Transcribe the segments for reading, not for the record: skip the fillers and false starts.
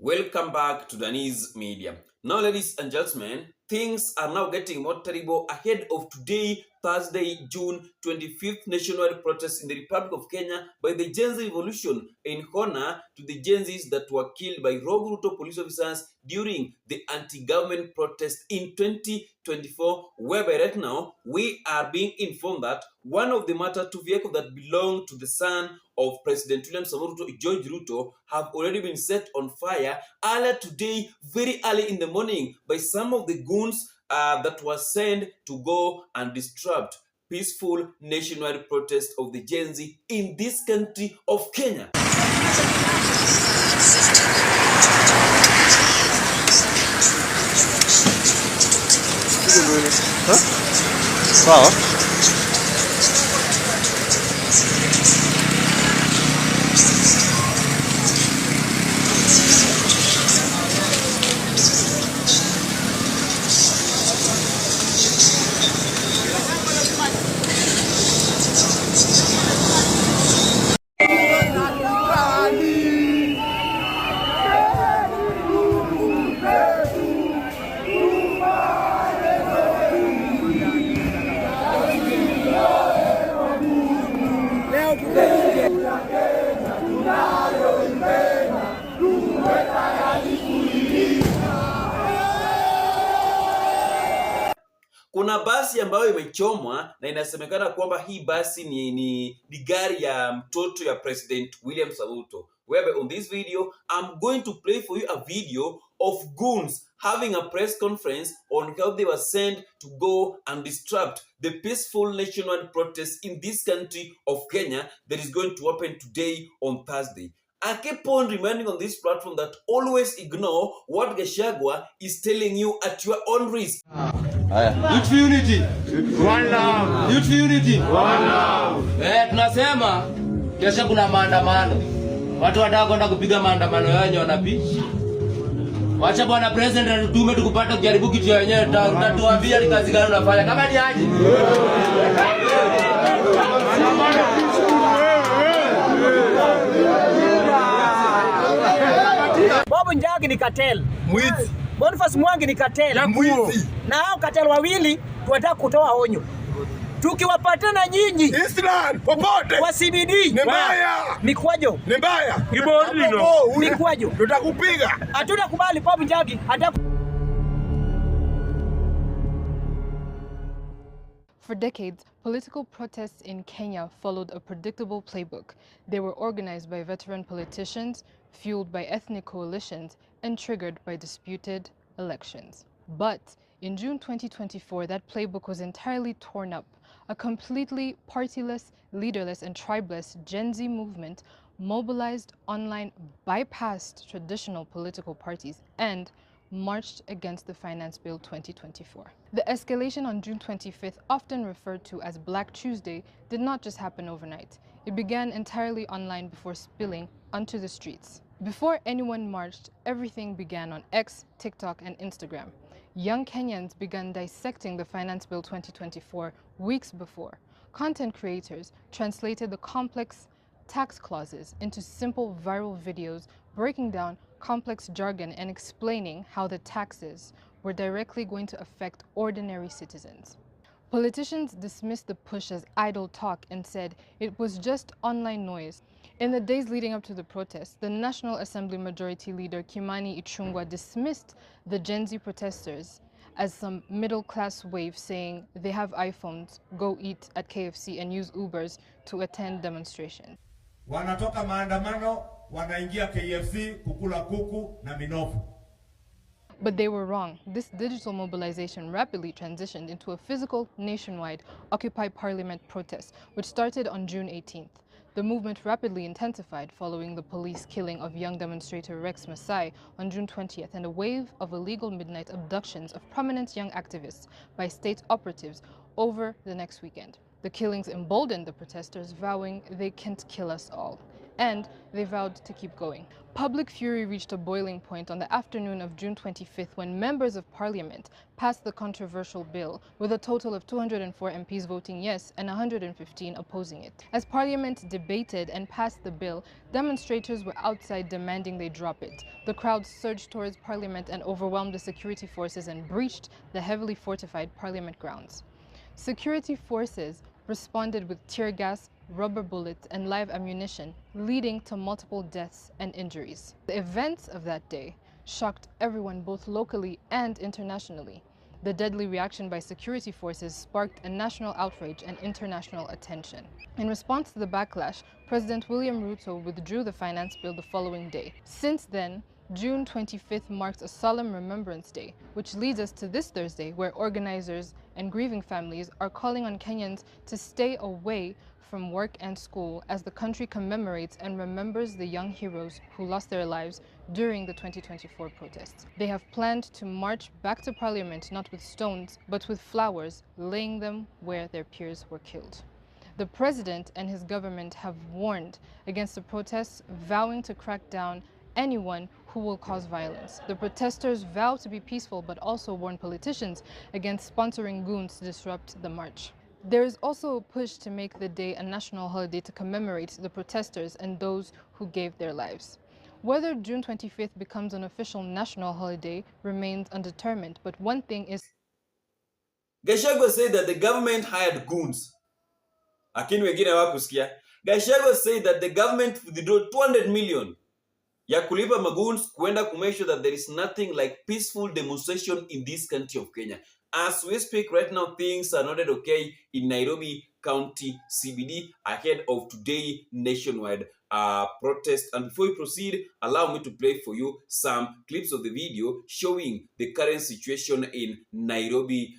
Welcome back to Danny's Media. Now, ladies and gentlemen, things are now getting more terrible ahead of today, Thursday, June 25th, nationwide protest in the Republic of Kenya by the Gen Z Revolution in honor to the Gen Zs that were killed by rogue Ruto police officers during the anti-government protest in 2024, whereby right now we are being informed that one of the MATATU vehicles that belonged to the son of President William Ruto, George Ruto, have already been set on fire earlier today, very early in the morning, by some of the goons that were sent to go and disrupt peaceful nationwide protest of the Gen Z in this country of Kenya. Huh? Kuna basi ambayo imechomwa na inasemekana kwamba hii basi ni gari ya mtoto ya President William Ruto. Whereby on this video, I'm going to play for you a video of goons having a press conference on how they were sent to go and disrupt the peaceful nationwide protest in this country of Kenya that is going to happen today on Thursday. I keep on reminding on this platform that always ignore what Gachagua is telling you at your own risk. Youth for unity. One love. Youth for unity. One love. Tunasema kesho kuna maandamano. Watu wanataka kwenda kupiga maandamano yao wanapiga. Wacha bwana president atutume tukupata kujaribu kitu yenyewe tutatuambia ni kazi gani unafanya. Kama ni aje. Bobo Njagi ni cartel. Mwizi. Boniface Mwangi ni cartel. Mwizi. Na hao cartel wawili tunataka kutoa onyo. Tukiwapatana nyinyi Islam popote wa CBD ni mbaya. Mikwajo. Ni mbaya. Kibondino. Mikwajo. Tutakupiga. Hatuna kubali Bobo Njagi hata. For decades, political protests in Kenya followed a predictable playbook. They were organized by veteran politicians, fueled by ethnic coalitions, and triggered by disputed elections. But in June 2024, that playbook was entirely torn up. A completely partyless, leaderless, and tribeless Gen Z movement mobilized online, bypassed traditional political parties, and marched against the Finance Bill 2024. The escalation on June 25th, often referred to as Black Tuesday, did not just happen overnight. It began entirely online before spilling onto the streets. Before anyone marched, everything began on X, TikTok, and Instagram. Young Kenyans began dissecting the Finance Bill 2024 weeks before. Content creators translated the complex tax clauses into simple viral videos, breaking down complex jargon and explaining how the taxes were directly going to affect ordinary citizens. Politicians dismissed the push as idle talk and said it was just online noise. In the days leading up to the protests, the National Assembly Majority Leader Kimani Ichung'wah dismissed the Gen Z protesters as some middle-class wave saying they have iPhones, go eat at KFC and use Ubers to attend demonstrations. Wanatoka maandamano, wanaingia KFC kukula kuku na minofu. But they were wrong. This digital mobilization rapidly transitioned into a physical, nationwide Occupy Parliament protest, which started on June 18th. The movement rapidly intensified following the police killing of young demonstrator Rex Masai on June 20th and a wave of illegal midnight abductions of prominent young activists by state operatives over the next weekend. The killings emboldened the protesters, vowing they can't kill us all. and they vowed to keep going. Public fury reached a boiling point on the afternoon of June 25th when members of parliament passed the controversial bill, with a total of 204 MPs voting yes and 115 opposing it. As parliament debated and passed the bill, demonstrators were outside demanding they drop it. The crowd surged towards parliament and overwhelmed the security forces and breached the heavily fortified parliament grounds. Security forces responded with tear gas, rubber bullets, and live ammunition, leading to multiple deaths and injuries. The events of that day shocked everyone both locally and internationally. The deadly reaction by security forces sparked a national outrage and international attention. In response to the backlash, President William Ruto withdrew the finance bill the following day. Since then, June 25th marks a solemn Remembrance Day, which leads us to this Thursday, where organizers and grieving families are calling on Kenyans to stay away from work and school as the country commemorates and remembers the young heroes who lost their lives during the 2024 protests. They have planned to march back to Parliament not with stones, but with flowers, laying them where their peers were killed. The president and his government have warned against the protests, vowing to crack down anyone who will cause violence. The protesters vow to be peaceful but also warn politicians against sponsoring goons to disrupt the march. There is also a push to make the day a national holiday to commemorate the protesters and those who gave their lives. Whether June 25th becomes an official national holiday remains undetermined, but one thing is... Gachagua said that the government hired goons. Lakini wengine hawakusikia. Gachagua said that the government withdrew 200 million ya kulipa magoons kuenda to make sure that there is nothing like peaceful demonstration in this country of Kenya. As we speak right now, things are not okay in Nairobi County CBD ahead of today nationwide protest. And before we proceed, allow me to play for you some clips of the video showing the current situation in Nairobi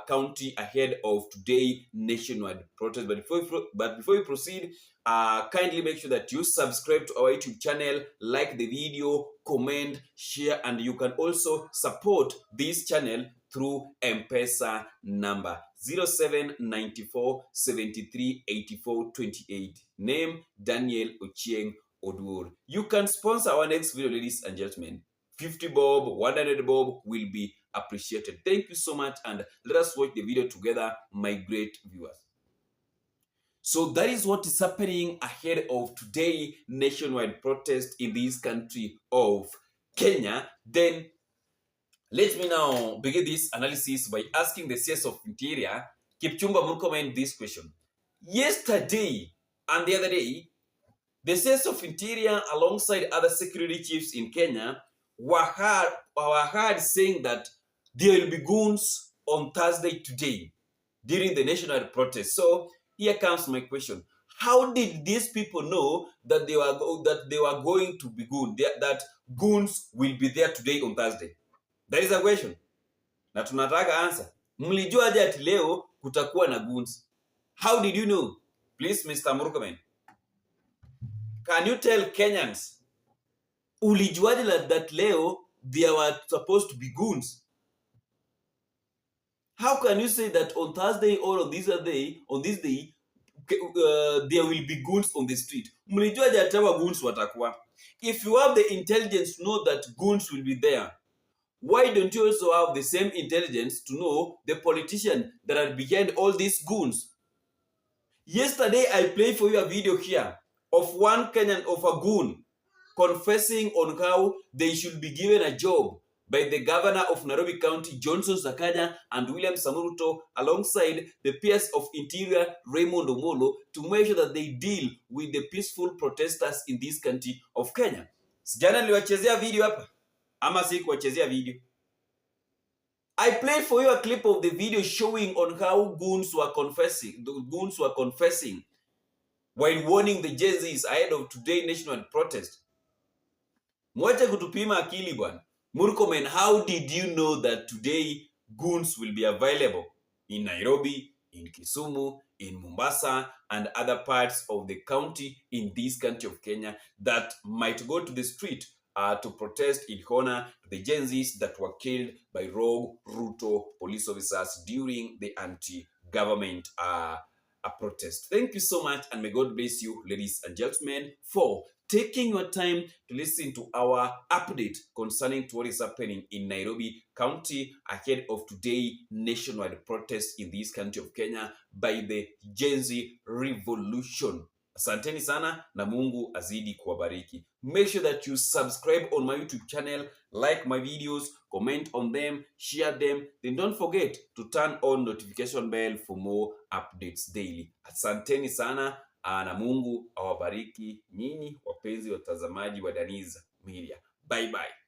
County ahead of today nationwide protest. But before we proceed, kindly make sure that you subscribe to our YouTube channel, like the video, comment, share, and you can also support this channel through M-Pesa number 0794 73 84 28. Name Daniel Ochieng Oduor. You can sponsor our next video, ladies and gentlemen. 50 bob, 100 bob will be appreciated. Thank you so much, and let us watch the video together, my great viewers. So that is what is happening ahead of today nationwide protest in this country of Kenya. Then let me now begin this analysis by asking the CS of Interior, Kipchumba Murkomen, this question. Yesterday and the other day, the CS of Interior alongside other security chiefs in Kenya were heard saying that there will be goons on Thursday today during the national protest. So here comes my question. How did these people know that they were going to be goons, that goons will be there today on Thursday? That is a question. Na tunataka answer. Mlijua aje ati leo kutakuwa na goons? How did you know? Please, Mr. Murkomen. Can you tell Kenyans? Ulijuaje that leo there were supposed to be goons? How can you say that on Thursday or on this day, there will be goons on the street? Mlijuaje ati goons watakuwa? If you have the intelligence to know that goons will be there, why don't you also have the same intelligence to know the politicians that are behind all these goons? Yesterday, I played for you a video here of one Kenyan, of a goon, confessing on how they should be given a job by the governor of Nairobi County, Johnson Sakaja, and William Ruto, alongside the PS of Interior, Raymond Omolo, to make sure that they deal with the peaceful protesters in this country of Kenya. Sijana niliwachezea video hapa. Ama sikuwachezea video. I played for you a clip of the video showing on how goons were confessing while warning the Gen-Zs ahead of today national protest. Mwache kutupima akili bwana. Murkomen, how did you know that today goons will be available in Nairobi, in Kisumu, in Mombasa, and other parts of the county in this country of Kenya that might go to the street to protest in honor to the Gen-Zs that were killed by rogue Ruto police officers during the anti-government a protest. Thank you so much, and may God bless you, ladies and gentlemen, for taking your time to listen to our update concerning what is happening in Nairobi County ahead of today nationwide protest in this country of Kenya by the Gen Z revolution. Asanteni sana na Mungu azidi kuwabariki. Make sure that you subscribe on my YouTube channel, like my videos, comment on them, share them. Then don't forget to turn on notification bell for more updates daily. Asanteni sana na Mungu awabariki nyinyi wapenzi watazamaji wa Daniz Media. Bye bye.